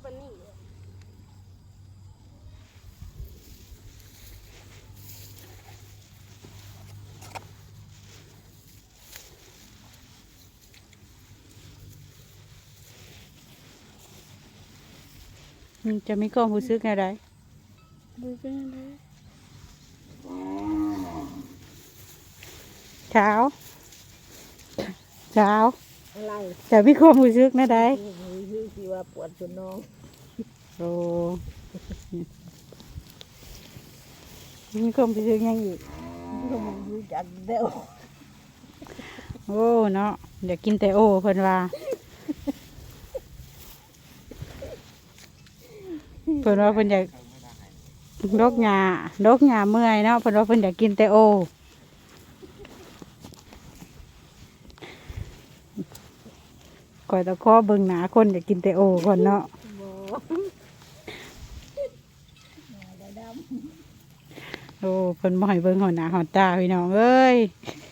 ปานนี้จะมีความรู้สึกไงได้ดูเป็นอะไร เช้าอะไร จะมีความรู้สึกไงได้ คือสิว่าปวดจนน้อง โอ้มีความรู้สึกยังอีก ก็มันรู้จักเด้อ โอ้เนาะอยากกินแต่โอเพิ่นว่าเพิ่นว่าเพิ่นอยากดกหญ้าเมื่อยเนาะเพิ่นว่าเพิ่นอยากกินแต่โอก่อยตะข้อเบิ่งหนาคนอยากกินแต่โอก่อนเนาะ บ่ได้ด โอ้เพิ่นบ่ให้เบิ่งหอหน้าหอตาพี่น้องเอ้ย ำ